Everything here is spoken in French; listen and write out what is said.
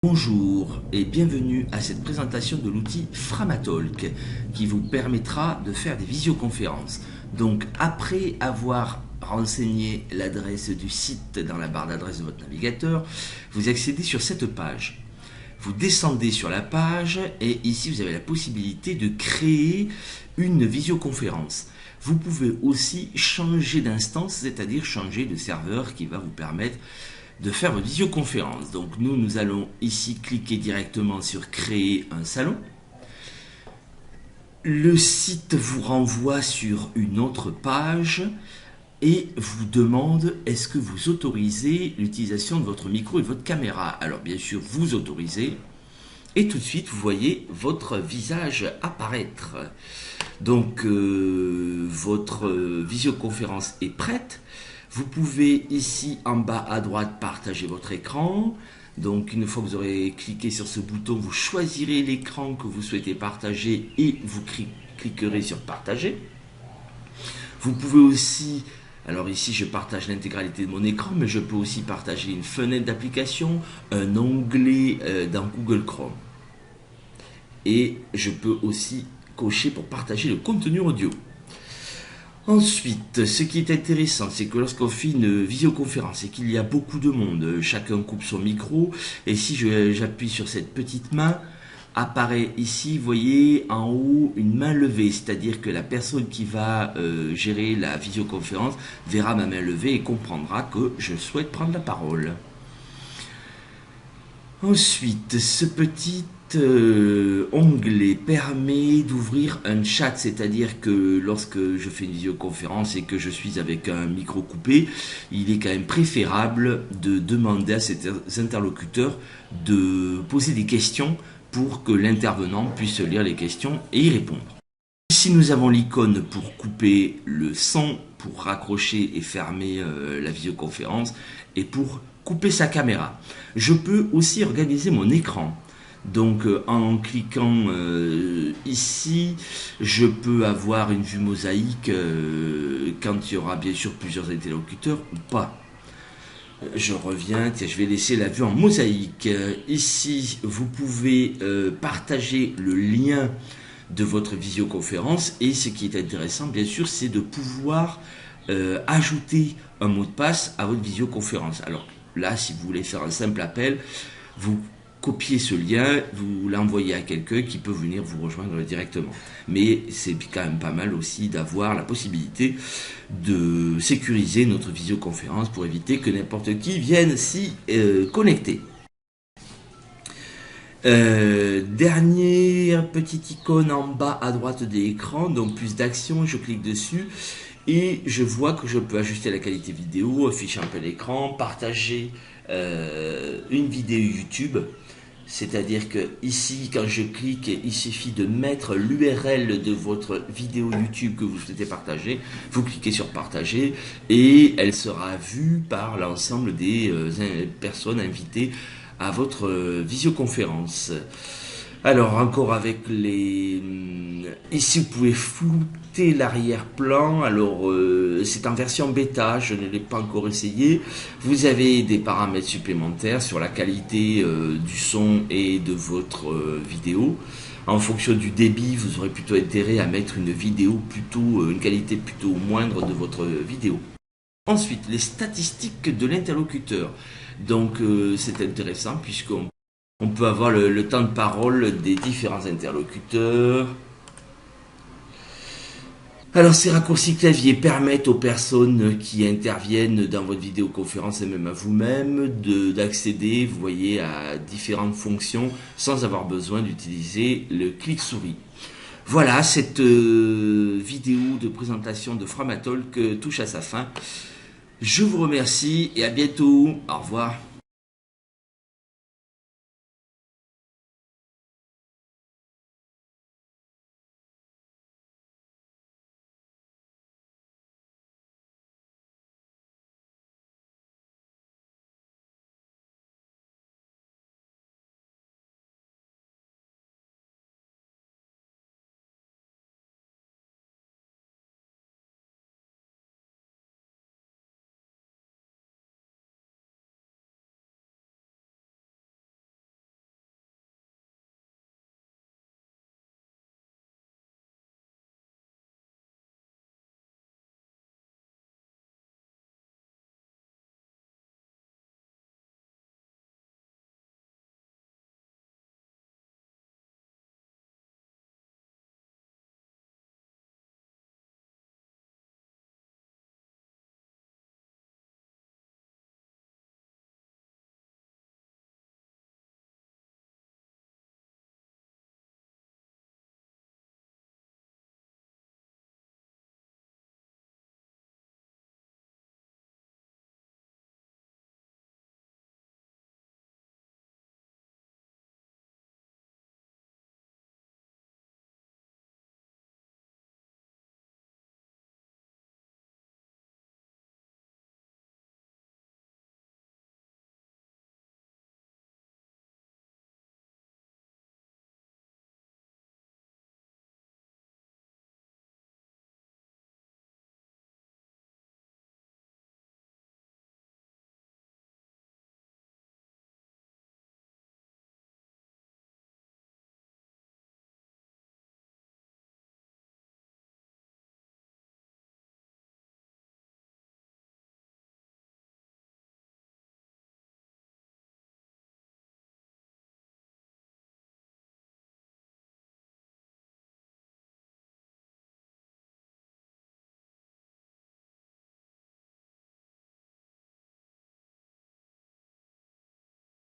Bonjour et bienvenue à cette présentation de l'outil Framatalk qui vous permettra de faire des visioconférences. Donc après avoir renseigné l'adresse du site dans la barre d'adresse de votre navigateur, vous accédez sur cette page. Vous descendez sur la page et ici vous avez la possibilité de créer une visioconférence. Vous pouvez aussi changer d'instance, c'est-à-dire changer de serveur qui va vous permettre de faire votre visioconférence. Donc nous allons ici cliquer directement sur créer un salon. Le site vous renvoie sur une autre page et vous demande est-ce que vous autorisez l'utilisation de votre micro et de votre caméra. Alors bien sûr vous autorisez et tout de suite vous voyez votre visage apparaître. Donc votre visioconférence est prête. Vous pouvez ici en bas à droite partager votre écran. Donc une fois que vous aurez cliqué sur ce bouton, vous choisirez l'écran que vous souhaitez partager et vous cliquerez sur partager. Vous pouvez aussi, alors ici je partage l'intégralité de mon écran, mais je peux aussi partager une fenêtre d'application, un onglet dans Google Chrome. Et je peux aussi cocher pour partager le contenu audio. Ensuite, ce qui est intéressant, c'est que lorsqu'on fait une visioconférence et qu'il y a beaucoup de monde, chacun coupe son micro, et si j'appuie sur cette petite main, apparaît ici, vous voyez, en haut, une main levée, c'est-à-dire que la personne qui va gérer la visioconférence verra ma main levée et comprendra que je souhaite prendre la parole. Ensuite, ce petit onglet permet d'ouvrir un chat, c'est-à-dire que lorsque je fais une visioconférence et que je suis avec un micro coupé, il est quand même préférable de demander à cet interlocuteur de poser des questions pour que l'intervenant puisse lire les questions et y répondre. Ici nous avons l'icône pour couper le son, pour raccrocher et fermer la visioconférence et pour couper sa caméra. Je peux aussi organiser mon écran. Donc en cliquant ici, je peux avoir une vue mosaïque quand il y aura bien sûr plusieurs interlocuteurs ou pas. Je reviens, tiens, je vais laisser la vue en mosaïque. Ici, vous pouvez partager le lien de votre visioconférence et ce qui est intéressant bien sûr c'est de pouvoir ajouter un mot de passe à votre visioconférence. Alors là, si vous voulez faire un simple appel, vous copiez ce lien, vous l'envoyez à quelqu'un qui peut venir vous rejoindre directement. Mais c'est quand même pas mal aussi d'avoir la possibilité de sécuriser notre visioconférence pour éviter que n'importe qui vienne s'y connecter. Dernière petite icône en bas à droite de l'écran, donc plus d'action, je clique dessus et je vois que je peux ajuster la qualité vidéo, afficher un peu l'écran, partager une vidéo YouTube. C'est-à-dire que ici, quand je clique, il suffit de mettre l'URL de votre vidéo YouTube que vous souhaitez partager. Vous cliquez sur partager et elle sera vue par l'ensemble des personnes invitées à votre visioconférence. Alors encore avec les... Ici vous pouvez flouter l'arrière-plan. Alors c'est en version bêta, je ne l'ai pas encore essayé. Vous avez des paramètres supplémentaires sur la qualité du son et de votre vidéo. En fonction du débit, vous aurez plutôt intérêt à mettre une qualité plutôt moindre de votre vidéo. Ensuite, les statistiques de l'interlocuteur. Donc c'est intéressant puisqu'on peut avoir le temps de parole des différents interlocuteurs. Alors ces raccourcis clavier permettent aux personnes qui interviennent dans votre vidéoconférence et même à vous-même d'accéder, vous voyez, à différentes fonctions sans avoir besoin d'utiliser le clic-souris. Voilà, cette vidéo de présentation de Framatalk touche à sa fin. Je vous remercie et à bientôt. Au revoir.